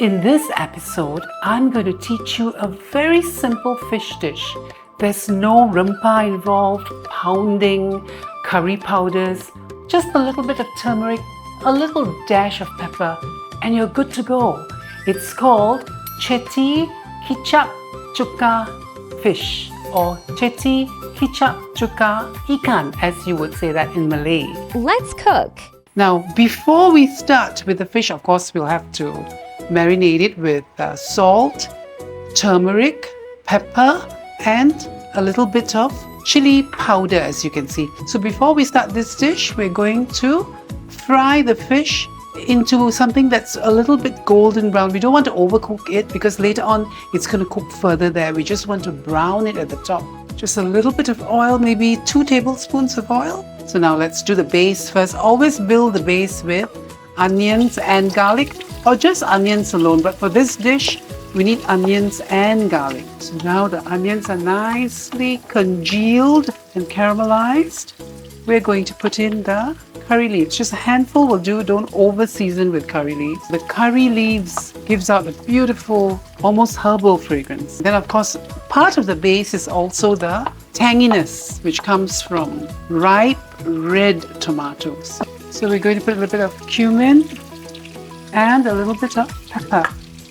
In this episode, I'm going to teach you a very simple fish dish. There's no rempah involved, pounding, curry powders, just a little bit of turmeric, a little dash of pepper, and you're good to go. It's called Chetti Kicap Chukka fish, or Chetti Kicap Chukka Ikan, as you would say that in Malay. Let's cook. Now, before we start with the fish, of course, we'll have to marinate it with salt, turmeric, pepper, and a little bit of chili powder, as you can see. So before we start this dish, we're going to fry the fish into something that's a little bit golden brown. We don't want to overcook it because later on it's going to cook further there. We just want to brown it at the top. Just a little bit of oil, maybe 2 tablespoons of oil. So now let's do the base first. Always build the base with onions and garlic, or just onions alone. But for this dish, we need onions and garlic. So now the onions are nicely congealed and caramelized. We're going to put in the curry leaves. Just a handful will do. Don't over season with curry leaves. The curry leaves gives out a beautiful, almost herbal fragrance. Then of course, part of the base is also the tanginess, which comes from ripe red tomatoes. So we're going to put a little bit of cumin and a little bit of pepper.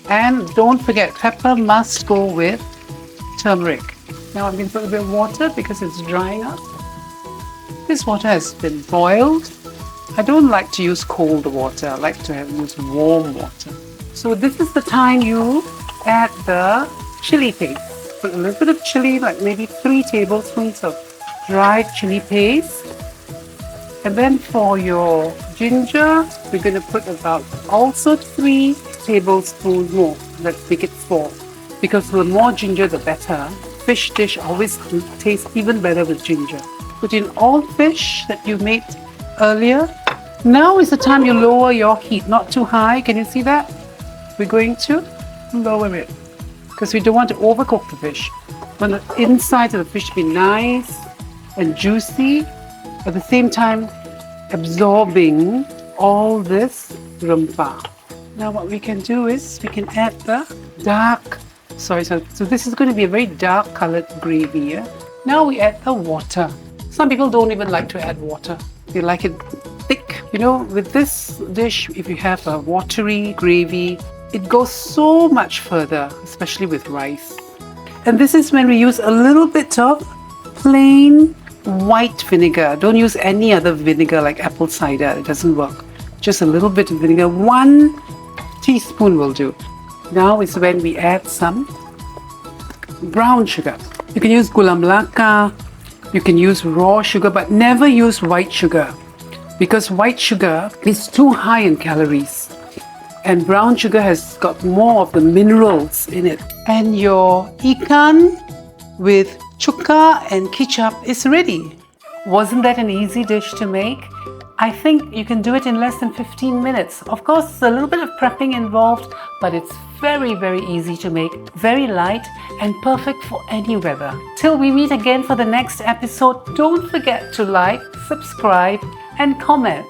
And don't forget, pepper must go with turmeric. Now I'm going to put a bit of water because it's drying up. This water has been boiled. I don't like to use cold water. I like to use warm water. So this is the time you add the chili paste. Put a little bit of chili, like maybe 3 tablespoons of dried chili paste. And then for your ginger, we're going to put about also 3 tablespoons more. Let's make it 4. Because the more ginger, the better. Fish dish always tastes even better with ginger. Put in all fish that you made earlier. Now is the time you lower your heat, not too high. Can you see that? We're going to lower it because we don't want to overcook the fish. We want the inside of the fish to be nice and juicy, at the same time absorbing all this rempah. Now what we can do is we can add the so this is going to be a very dark colored gravy. Yeah? Now we add the water. Some people don't even like to add water. They like it thick. You know, with this dish, if you have a watery gravy, it goes so much further, especially with rice. And this is when we use a little bit of plain white vinegar. Don't use any other vinegar like apple cider. It doesn't work. Just a little bit of vinegar. 1 teaspoon will do. Now is when we add some brown sugar. You can use gula melaka. You can use raw sugar, but never use white sugar because white sugar is too high in calories and brown sugar has got more of the minerals in it. And your ikan with chukka and kicap is ready. Wasn't that an easy dish to make? I think you can do it in less than 15 minutes. Of course, there's a little bit of prepping involved, but it's very, very easy to make, very light and perfect for any weather. Till we meet again for the next episode, don't forget to like, subscribe and comment.